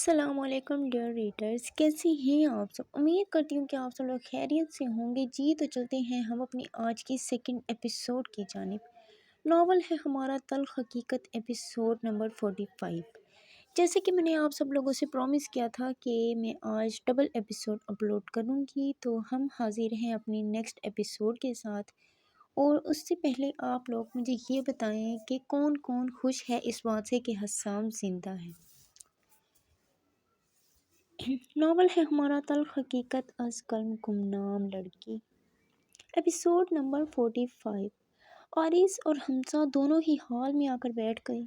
السلام علیکم dear readers, کیسے ہیں آپ سب؟ امید کرتی ہوں کہ آپ سب لوگ خیریت سے ہوں گے۔ جی تو چلتے ہیں ہم اپنی آج کی سیکنڈ ایپیسوڈ کی جانب۔ ناول ہے ہمارا تلخ حقیقت، ایپیسوڈ نمبر 45۔ جیسے کہ میں نے آپ سب لوگوں سے پرومس کیا تھا کہ میں آج ڈبل ایپیسوڈ اپلوڈ کروں گی، تو ہم حاضر ہیں اپنی نیکسٹ ایپیسوڈ کے ساتھ۔ اور اس سے پہلے آپ لوگ مجھے یہ بتائیں کہ کون کون خوش ہے اس بات سے کہ حسام زندہ ہے۔ ناول ہے ہمارا تلخ حقیقت از قلم گمنام لڑکی، ایپیسوڈ نمبر 45۔ آریز اور حمزہ دونوں ہی ہال میں آ کر بیٹھ گئے۔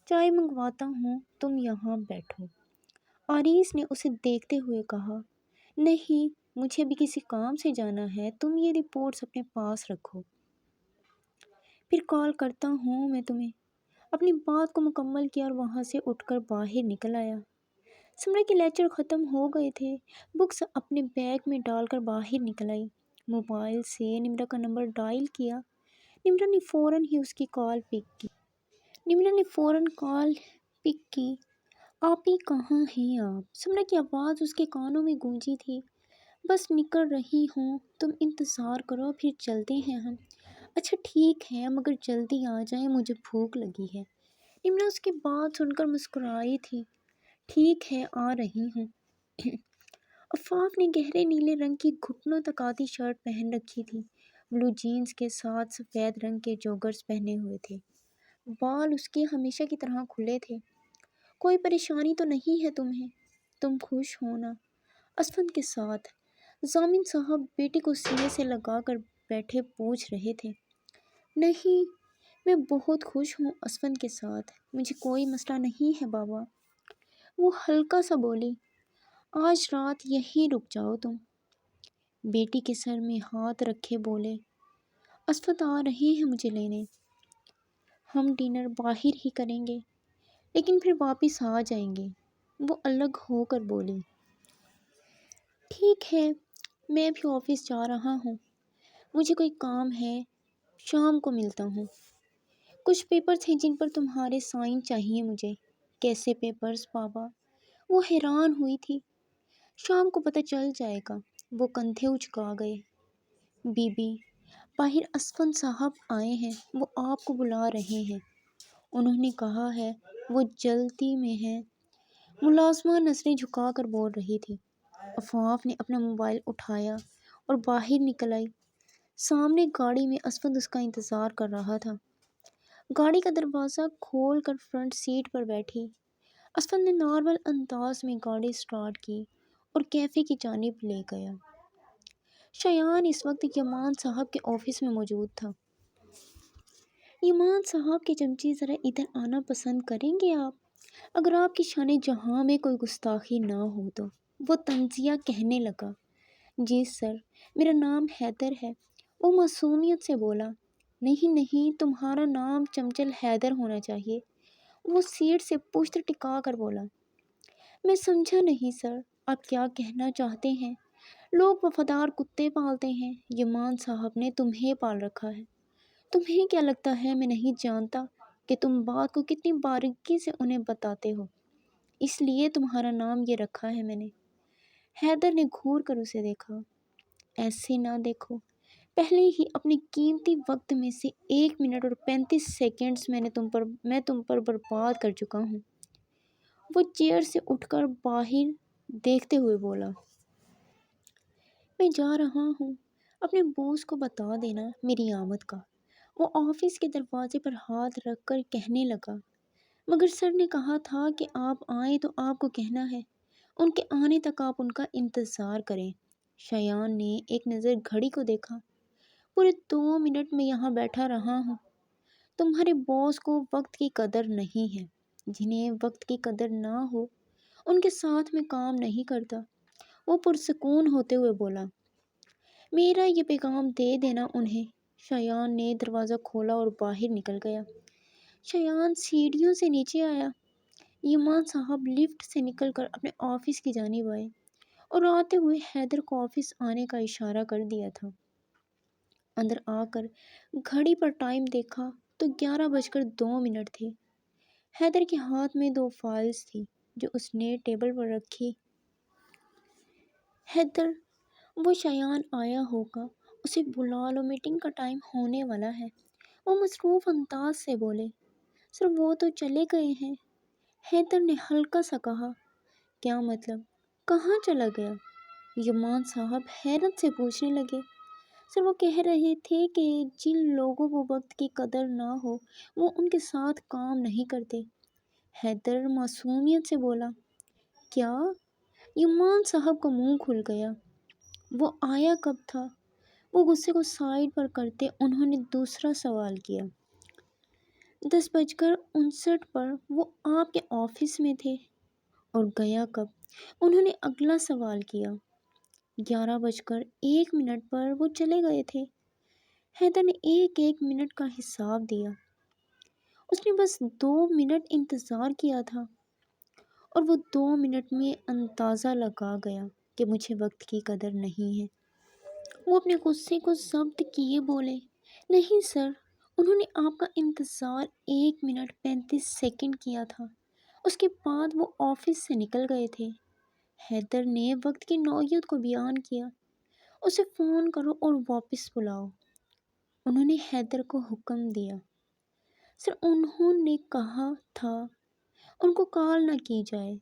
چائے منگواتا ہوں، تم یہاں بیٹھو، آریز نے اسے دیکھتے ہوئے کہا۔ نہیں، مجھے ابھی کسی کام سے جانا ہے، تم یہ رپورٹس اپنے پاس رکھو، پھر کال کرتا ہوں میں تمہیں۔ اپنی بات کو مکمل کیا اور وہاں سے اٹھ کر باہر نکل آیا۔ سمرہ کے لیکچر ختم ہو گئے تھے، بکس اپنے بیگ میں ڈال کر باہر نکل آئی۔ موبائل سے نمرہ کا نمبر ڈائل کیا۔ نمرہ نے فوراً ہی اس کی کال پک کی۔ آپی کہاں ہیں آپ؟ سمرہ کی آواز اس کے کانوں میں گونجی تھی۔ بس نکل رہی ہوں، تم انتظار کرو، پھر چلتے ہیں ہم۔ اچھا ٹھیک ہے، مگر جلدی آ جائیں، مجھے بھوک لگی ہے۔ نمرہ اس کی بات سن کر مسکرائی تھی۔ ٹھیک ہے، آ رہی ہوں۔ عفاف نے گہرے نیلے رنگ کی گھٹنوں تک آتی شرٹ پہن رکھی تھی، بلو جینز کے ساتھ سفید رنگ کے جوگرز پہنے ہوئے تھے۔ بال اس کے ہمیشہ کی طرح کھلے تھے۔ کوئی پریشانی تو نہیں ہے تمہیں؟ تم خوش ہو نا؟ اسفند کے ساتھ ضامن صاحب بیٹی کو سینے سے لگا کر بیٹھے پوچھ رہے تھے۔ نہیں، میں بہت خوش ہوں اسفند کے ساتھ، مجھے کوئی مسئلہ نہیں ہے بابا، وہ ہلکا سا بولی۔ آج رات یہیں رک جاؤ تم، بیٹی کے سر میں ہاتھ رکھے بولے۔ اسفند آ رہے ہیں مجھے لینے، ہم ڈنر باہر ہی کریں گے، لیکن پھر واپس آ جائیں گے، وہ الگ ہو کر بولی۔ ٹھیک ہے، میں بھی آفس جا رہا ہوں، مجھے کوئی کام ہے، شام کو ملتا ہوں۔ کچھ پیپرز ہیں جن پر تمہارے سائن چاہیے مجھے۔ کیسے پیپرز بابا؟ وہ حیران ہوئی تھی۔ شام کو پتہ چل جائے گا، وہ کندھے اچکا گئے۔ بی بی، باہر اسفند صاحب آئے ہیں، وہ آپ کو بلا رہے ہیں، انہوں نے کہا ہے وہ جلدی میں ہیں، ملازمہ نظریں جھکا کر بول رہی تھی۔ عفاف نے اپنا موبائل اٹھایا اور باہر نکل آئی۔ سامنے گاڑی میں اسفند اس کا انتظار کر رہا تھا۔ گاڑی کا دروازہ کھول کر فرنٹ سیٹ پر بیٹھی اسفند نے نارمل انداز میں گاڑی سٹارٹ کی اور کیفے کی جانب لے گیا۔ شایان اس وقت یمان صاحب کے آفس میں موجود تھا۔ یمان صاحب کے چمچے، ذرا ادھر آنا پسند کریں گے آپ؟ اگر آپ کی شان جہاں میں کوئی گستاخی نہ ہو تو، وہ طنزیہ کہنے لگا۔ جی سر، میرا نام حیدر ہے، وہ معصومیت سے بولا۔ نہیں نہیں، تمہارا نام چنچل حیدر ہونا چاہیے، وہ سیٹ سے پشت ٹکا کر بولا۔ میں سمجھا نہیں سر، آپ کیا کہنا چاہتے ہیں؟ لوگ وفادار کتے پالتے ہیں، یمان صاحب نے تمہیں پال رکھا ہے۔ تمہیں کیا لگتا ہے میں نہیں جانتا کہ تم بات کو کتنی باریکی سے انہیں بتاتے ہو، اس لیے تمہارا نام یہ رکھا ہے میں نے۔ حیدر نے گھور کر اسے دیکھا۔ ایسے نہ دیکھو، پہلے ہی اپنے قیمتی وقت میں سے 1 منٹ اور 35 سیکنڈز میں تم پر برباد کر چکا ہوں۔ وہ چیئر سے اٹھ کر باہر دیکھتے ہوئے بولا۔ میں جا رہا ہوں، اپنے باس کو بتا دینا میری آمد کا، وہ آفس کے دروازے پر ہاتھ رکھ کر کہنے لگا۔ مگر سر نے کہا تھا کہ آپ آئیں تو آپ کو کہنا ہے، ان کے آنے تک آپ ان کا انتظار کریں۔ شایان نے ایک نظر گھڑی کو دیکھا۔ پورے 2 منٹ میں یہاں بیٹھا رہا ہوں۔ تمہارے باس کو وقت کی قدر نہیں ہے، جنہیں وقت کی قدر نہ ہو ان کے ساتھ میں کام نہیں کرتا، وہ پرسکون ہوتے ہوئے بولا۔ میرا یہ پیغام دے دینا انہیں۔ شایان نے دروازہ کھولا اور باہر نکل گیا۔ شایان سیڑھیوں سے نیچے آیا۔ یمان صاحب لفٹ سے نکل کر اپنے آفس کی جانب آئے اور آتے ہوئے حیدر کو آفس آنے کا اشارہ کر دیا تھا۔ اندر آ کر گھڑی پر ٹائم دیکھا تو 11:02 تھے۔ حیدر کے ہاتھ میں 2 فائلز تھی، جو اس نے ٹیبل پر رکھی۔ حیدر، وہ شایان آیا ہوگا، اسے بلا لو، میٹنگ کا ٹائم ہونے والا ہے، وہ مصروف انداز سے بولے۔ سر وہ تو چلے گئے ہیں، حیدر نے ہلکا سا کہا۔ کیا مطلب؟ کہاں چلا گیا؟ یمان صاحب حیرت سے پوچھنے لگے۔ سر وہ کہہ رہے تھے کہ جن لوگوں کو وقت کی قدر نہ ہو وہ ان کے ساتھ کام نہیں کرتے۔ حیدر معصومیت سے بولا۔ کیا؟ یمان صاحب کا منہ کھل گیا۔ وہ آیا کب تھا؟ وہ غصے کو سائڈ پر کرتے انہوں نے دوسرا سوال کیا۔ 10:59 پر وہ آپ کے آفس میں تھے۔ اور گیا کب؟ انہوں نے اگلا سوال کیا۔ 11:01 پر وہ چلے گئے تھے۔ حیدر نے ایک ایک منٹ کا حساب دیا۔ اس نے بس 2 منٹ انتظار کیا تھا، اور وہ 2 منٹ میں اندازہ لگا گیا کہ مجھے وقت کی قدر نہیں ہے۔ وہ اپنے غصے کو ضبط کیے بولے۔ نہیں سر، انہوں نے آپ کا انتظار 1 منٹ 35 سیکنڈ کیا تھا، اس کے بعد وہ آفس سے نکل گئے تھے۔ حیدر نے وقت کی نوعیت کو بیان کیا۔ اسے فون کرو اور واپس بلاؤ، انہوں نے حیدر کو حکم دیا۔ سر انہوں نے کہا تھا ان کو کال نہ کی جائے،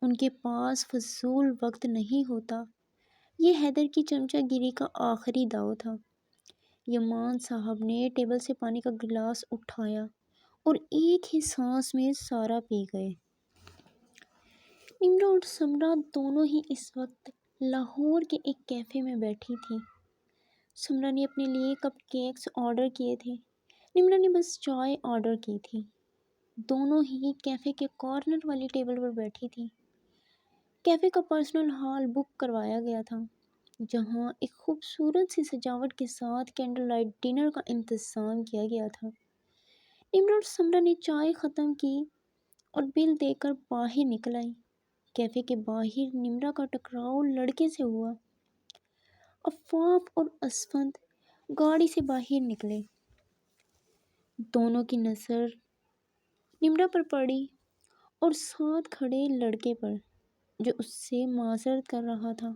ان کے پاس فضول وقت نہیں ہوتا۔ یہ حیدر کی چمچہ گیری کا آخری داؤ تھا۔ یمان صاحب نے ٹیبل سے پانی کا گلاس اٹھایا اور ایک ہی سانس میں سارا پی گئے۔ نمرا اور سمرا دونوں ہی اس وقت لاہور کے ایک کیفے میں بیٹھی تھیں۔ سمرا نے اپنے لیے کپ کیکس آرڈر کیے تھے، نمرا نے بس چائے آرڈر کی تھی۔ دونوں ہی کیفے کے کارنر والی ٹیبل پر بیٹھی تھیں۔ کیفے کا پرسنل ہال بک کروایا گیا تھا، جہاں ایک خوبصورت سی سجاوٹ کے ساتھ کینڈل لائٹ ڈنر کا انتظام کیا گیا تھا۔ نمرا اور سمرا نے چائے ختم کی اور بل دے کر باہر نکل آئی۔ کیفے کے باہر نمرا کا ٹکراؤ لڑکے سے ہوا۔ عفاف اور اسفند گاڑی سے باہر نکلے۔ دونوں کی نظر نمرا پر پڑی اور ساتھ کھڑے لڑکے پر، جو اس سے معذرت کر رہا تھا۔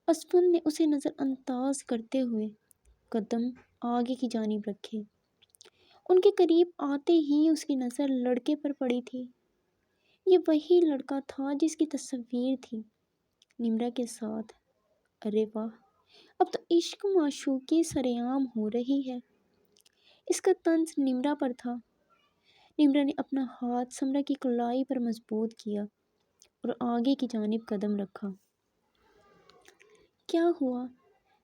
اسفند نے اسے نظر انداز کرتے ہوئے قدم آگے کی جانب رکھے۔ ان کے قریب آتے ہی اس کی نظر لڑکے پر پڑی تھی۔ یہ وہی لڑکا تھا جس کی تصویر تھی نمرا کے ساتھ۔ ارے واہ، اب تو عشق معشوقی سرعام ہو رہی ہے۔ اس کا طنز نمرا پر تھا۔ نمرا نے اپنا ہاتھ سمرا کی کلائی پر مضبوط کیا اور آگے کی جانب قدم رکھا۔ کیا ہوا؟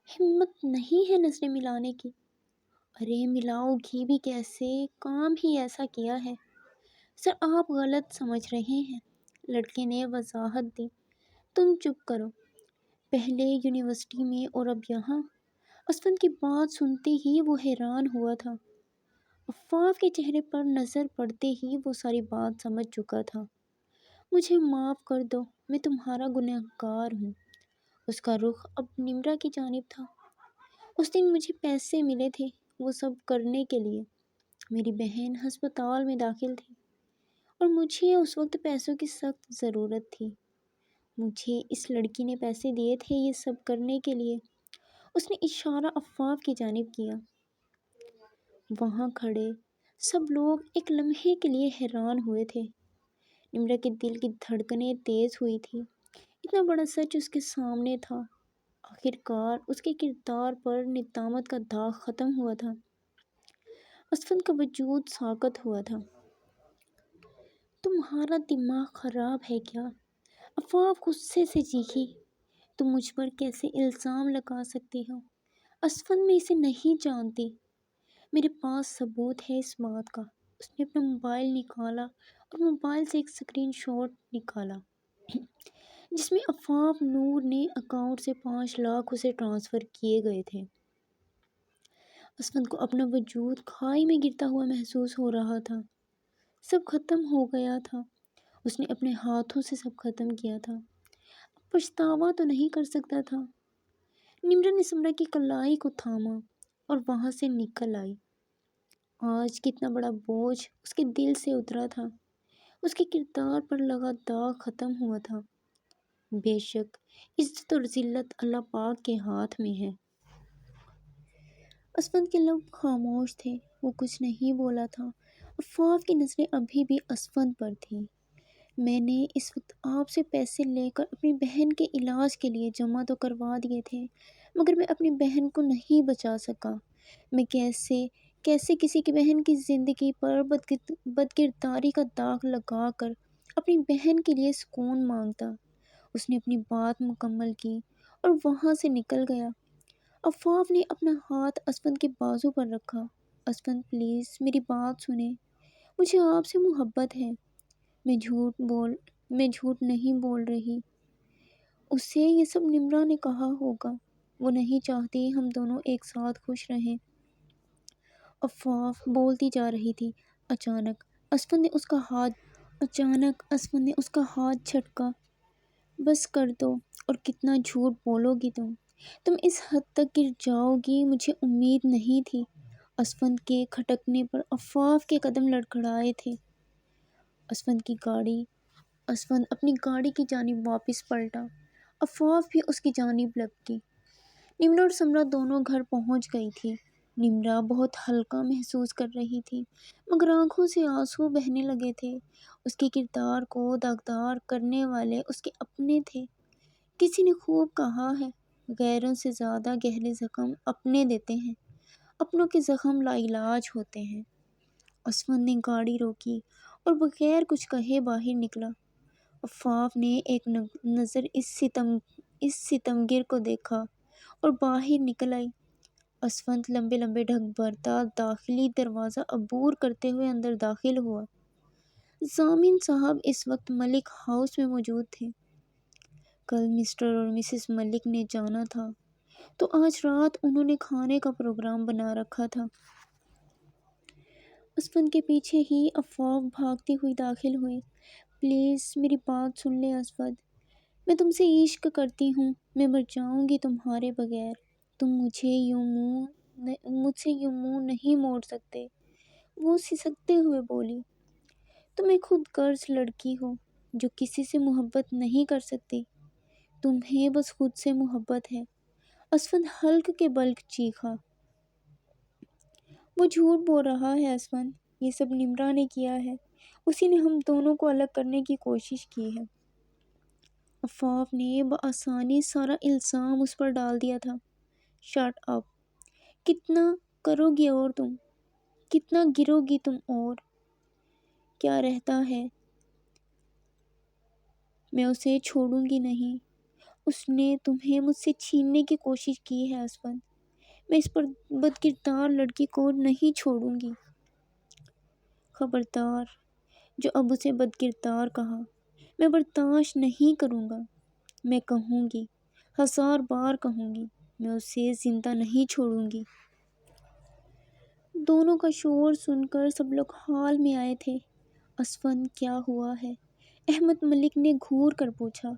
ہمت نہیں ہے نظریں ملانے کی؟ ارے ملاؤ گی بھی کیسے، کام ہی ایسا کیا ہے۔ سر آپ غلط سمجھ رہے ہیں، لڑکے نے وضاحت دی۔ تم چپ کرو، پہلے یونیورسٹی میں اور اب یہاں۔ اسفند کی بات سنتے ہی وہ حیران ہوا تھا۔ عفاف کے چہرے پر نظر پڑتے ہی وہ ساری بات سمجھ چکا تھا۔ مجھے معاف کر دو، میں تمہارا گنہگار ہوں۔ اس کا رخ اب نمرا کی جانب تھا۔ اس دن مجھے پیسے ملے تھے وہ سب کرنے کے لیے۔ میری بہن ہسپتال میں داخل تھی اور مجھے اس وقت پیسوں کی سخت ضرورت تھی۔ مجھے اس لڑکی نے پیسے دیے تھے یہ سب کرنے کے لیے۔ اس نے اشارہ عفاف کی جانب کیا۔ وہاں کھڑے سب لوگ ایک لمحے کے لیے حیران ہوئے تھے۔ نمرا کے دل کی دھڑکنیں تیز ہوئی تھی۔ اتنا بڑا سچ اس کے سامنے تھا۔ آخر کار اس کے کردار پر ندامت کا داغ ختم ہوا تھا۔ اسفند کا وجود ساکت ہوا تھا۔ تمہارا دماغ خراب ہے کیا؟ عفاف غصے سے چیخی۔ تم مجھ پر کیسے الزام لگا سکتے ہو؟ اسفند میں اسے نہیں جانتی۔ میرے پاس ثبوت ہے اس بات کا۔ اس نے اپنا موبائل نکالا اور موبائل سے ایک اسکرین شاٹ نکالا جس میں عفاف نور نے اکاؤنٹ سے 5 لاکھ اسے ٹرانسفر کیے گئے تھے۔ اسفند کو اپنا وجود کھائی میں گرتا ہوا محسوس ہو رہا تھا۔ سب ختم ہو گیا تھا۔ اس نے اپنے ہاتھوں سے سب ختم کیا تھا۔ اب پچھتاوا تو نہیں کر سکتا تھا۔ نمرا نے سمرا کی کلائی کو تھاما اور وہاں سے نکل آئی۔ آج کتنا بڑا بوجھ اس کے دل سے اترا تھا۔ اس کے کردار پر لگا داغ ختم ہوا تھا۔ بے شک عزت اور ذلت اللہ پاک کے ہاتھ میں ہے۔ اسفند کے لب خاموش تھے، وہ کچھ نہیں بولا تھا۔ عفاف کی نظریں ابھی بھی اسفند پر تھیں۔ میں نے اس وقت آپ سے پیسے لے کر اپنی بہن کے علاج کے لیے جمع تو کروا دیے تھے، مگر میں اپنی بہن کو نہیں بچا سکا۔ میں کیسے کسی کی بہن کی زندگی پر بدکرداری کا داغ لگا کر اپنی بہن کے لیے سکون مانگتا۔ اس نے اپنی بات مکمل کی اور وہاں سے نکل گیا۔ عفاف نے اپنا ہاتھ اسفند کے بازو پر رکھا۔ اسفند پلیز میری بات سنیں، مجھے آپ سے محبت ہے۔ میں جھوٹ نہیں بول رہی۔ اسے یہ سب نمرا نے کہا ہوگا، وہ نہیں چاہتی ہم دونوں ایک ساتھ خوش رہیں۔ عفاف بولتی جا رہی تھی۔ اچانک اسفند نے اس کا ہاتھ جھٹکا۔ بس کر دو، اور کتنا جھوٹ بولو گی تم اس حد تک گر جاؤ گی، مجھے امید نہیں تھی۔ اسفند کے کھٹکنے پر عفاف کے قدم لڑکھڑائے تھے۔ اسفند اپنی گاڑی کی جانب واپس پلٹا۔ عفاف بھی اس کی جانب لپکی۔ نمرا اور سمرا دونوں گھر پہنچ گئی تھی۔ نمرا بہت ہلکا محسوس کر رہی تھی، مگر آنکھوں سے آنسو بہنے لگے تھے۔ اس کے کردار کو داغدار کرنے والے اس کے اپنے تھے۔ کسی نے خوب کہا ہے، غیروں سے زیادہ گہرے زخم اپنے دیتے ہیں، اپنوں کے زخم لا علاج ہوتے ہیں۔ اسفند نے گاڑی روکی اور بغیر کچھ کہے باہر نکلا۔ عفاف نے ایک نظر اس ستمگر کو دیکھا اور باہر نکل آئی۔ اسفند لمبے لمبے ڈھک بھرتا داخلی دروازہ عبور کرتے ہوئے اندر داخل ہوا۔ ضامن صاحب اس وقت ملک ہاؤس میں موجود تھے۔ کل مسٹر اور مسز ملک نے جانا تھا، تو آج رات انہوں نے کھانے کا پروگرام بنا رکھا تھا۔ اسفند کے پیچھے ہی عفاف بھاگتی ہوئی داخل ہوئی۔ پلیز میری بات سن لے اسفند، میں تم سے عشق کرتی ہوں، میں مر جاؤں گی تمہارے بغیر، تم مجھ سے یوں منہ نہیں موڑ سکتے۔ وہ سسکتے ہوئے بولی۔ تم ایک خود غرض لڑکی ہو جو کسی سے محبت نہیں کر سکتی، تمہیں بس خود سے محبت ہے۔ اسفند حلق کے بل چیخا۔ وہ جھوٹ بول رہا ہے اسفند، یہ سب نمرا نے کیا ہے، اسی نے ہم دونوں کو الگ کرنے کی کوشش کی ہے۔ عفاف نے بآسانی سارا الزام اس پر ڈال دیا تھا۔ شٹ اپ، کتنا کرو گی اور تم، کتنا گرو گی تم، اور کیا رہتا ہے؟ میں اسے چھوڑوں گی نہیں، اس نے تمہیں مجھ سے چھیننے کی کوشش کی ہے اسفند، میں اس پر بدکردار لڑکی کو نہیں چھوڑوں گی۔ خبردار، جو اب اسے بدکردار کہا، میں برداشت نہیں کروں گا۔ میں کہوں گی، 1000 بار کہوں گی، میں اسے زندہ نہیں چھوڑوں گی۔ دونوں کا شور سن کر سب لوگ حال میں آئے تھے۔ اسفند کیا ہوا ہے؟ احمد ملک نے گھور کر پوچھا۔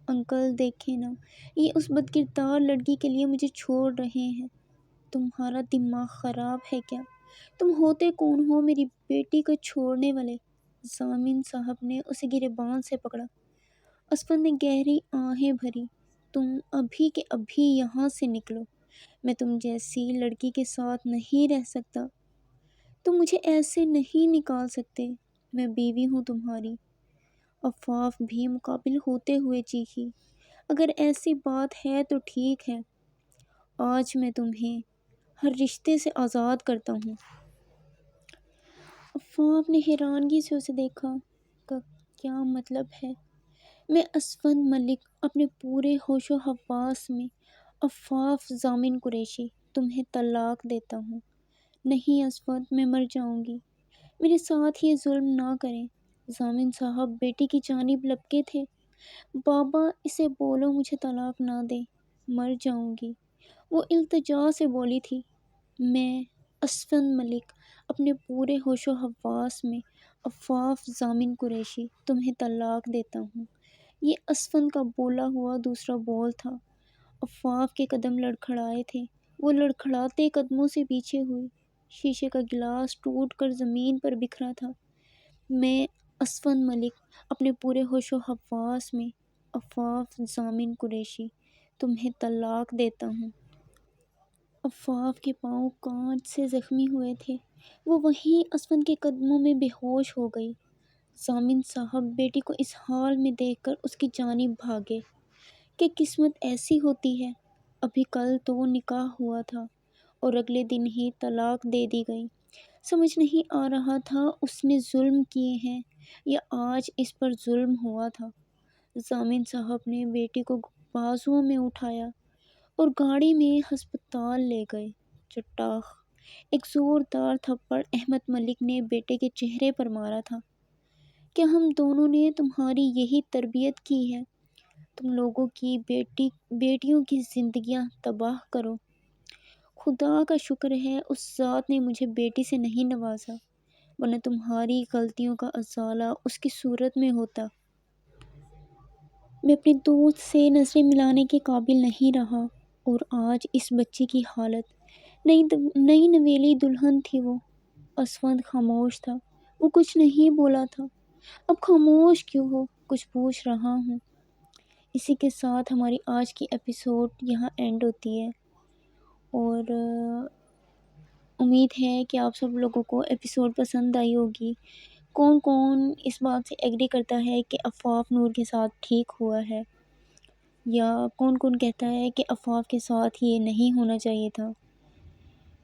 انکل دیکھیں نا، یہ اس بدکردار لڑکی کے لیے مجھے چھوڑ رہے ہیں۔ تمہارا دماغ خراب ہے کیا؟ تم ہوتے کون ہو میری بیٹی کو چھوڑنے والے؟ ضامن صاحب نے اسے گریبان سے پکڑا۔ اسفند نے گہری آہیں بھری۔ تم ابھی کے ابھی یہاں سے نکلو، میں تم جیسی لڑکی کے ساتھ نہیں رہ سکتا، تم مجھے ایسے نہیں نکال سکتے، میں بیوی ہوں تمہاری۔ عفاف بھی مقابل ہوتے ہوئے چیخی۔ اگر ایسی بات ہے تو ٹھیک ہے، آج میں تمہیں ہر رشتے سے آزاد کرتا ہوں۔ عفاف نے حیرانگی سے اسے دیکھا۔ کا کیا مطلب ہے؟ میں اسفند ملک اپنے پورے ہوش و حواس میں، عفاف ضامن قریشی، تمہیں طلاق دیتا ہوں۔ نہیں اسفند، میں مر جاؤں گی، میرے ساتھ یہ ظلم نہ کریں۔ ضامن صاحب بیٹی کی جانب لپکے تھے۔ بابا اسے بولو مجھے طلاق نہ دے، مر جاؤں گی، وہ التجا سے بولی تھی۔ میں اسفند ملک اپنے پورے ہوش و حواس میں، عفاف ضامن قریشی، تمہیں طلاق دیتا ہوں۔ یہ اسفند کا بولا ہوا دوسرا بول تھا۔ عفاف کے قدم لڑکھڑائے تھے، وہ لڑکھڑاتے قدموں سے پیچھے ہوئی۔ شیشے کا گلاس ٹوٹ کر زمین پر بکھرا تھا۔ میں اسفند ملک اپنے پورے ہوش و حواس میں، عفاف ضامن قریشی، تمہیں طلاق دیتا ہوں۔ عفاف کے پاؤں کانچ سے زخمی ہوئے تھے، وہ وہیں اسفند کے قدموں میں بے ہوش ہو گئی۔ ضامن صاحب بیٹی کو اس حال میں دیکھ کر اس کی جانب بھاگے کہ قسمت ایسی ہوتی ہے، ابھی کل تو نکاح ہوا تھا اور اگلے دن ہی طلاق دے دی گئی۔ سمجھ نہیں آ رہا تھا اس نے ظلم کیے ہیں یا آج اس پر ظلم ہوا تھا۔ ضامن صاحب نے بیٹی کو بازوؤں میں اٹھایا اور گاڑی میں ہسپتال لے گئے۔ چٹاخ! ایک زوردار تھپڑ احمد ملک نے بیٹے کے چہرے پر مارا تھا۔ کیا ہم دونوں نے تمہاری یہی تربیت کی ہے؟ تم لوگوں کی بیٹیوں کی زندگیاں تباہ کرو۔ خدا کا شکر ہے اس ذات نے مجھے بیٹی سے نہیں نوازا، ورنہ تمہاری غلطیوں کا ازالہ اس کی صورت میں ہوتا۔ میں اپنے دوست سے نظریں ملانے کے قابل نہیں رہا، اور آج اس بچی کی حالت۔ نئی نویلی دلہن تھی وہ۔ اسفند خاموش تھا، وہ کچھ نہیں بولا تھا۔ اب خاموش کیوں ہو؟ کچھ پوچھ رہا ہوں۔ اسی کے ساتھ ہماری آج کی ایپیسوڈ یہاں اینڈ ہوتی ہے، اور امید ہے کہ آپ سب لوگوں کو ایپیسوڈ پسند آئی ہوگی۔ کون کون اس بات سے ایگری کرتا ہے کہ عفاف نور کے ساتھ ٹھیک ہوا ہے، یا کون کون کہتا ہے کہ عفاف کے ساتھ یہ نہیں ہونا چاہیے تھا؟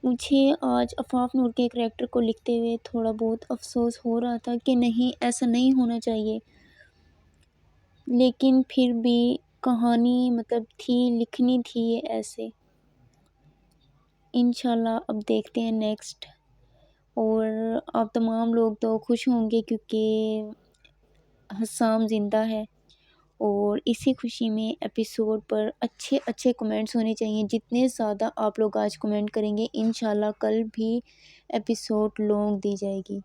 مجھے آج عفاف نور کے کریکٹر کو لکھتے ہوئے تھوڑا بہت افسوس ہو رہا تھا کہ نہیں، ایسا نہیں ہونا چاہیے، لیکن پھر بھی کہانی تھی، لکھنی تھی یہ ایسے۔ انشاءاللہ اب دیکھتے ہیں نیکسٹ، اور آپ تمام لوگ تو خوش ہوں گے کیونکہ حسام زندہ ہے، اور اسی خوشی میں ایپیسوڈ پر اچھے اچھے کمنٹس ہونے چاہیے۔ جتنے زیادہ آپ لوگ آج کمنٹ کریں گے، انشاءاللہ کل بھی ایپیسوڈ لانگ دی جائے گی۔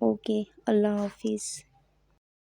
اوکے، اللہ حافظ۔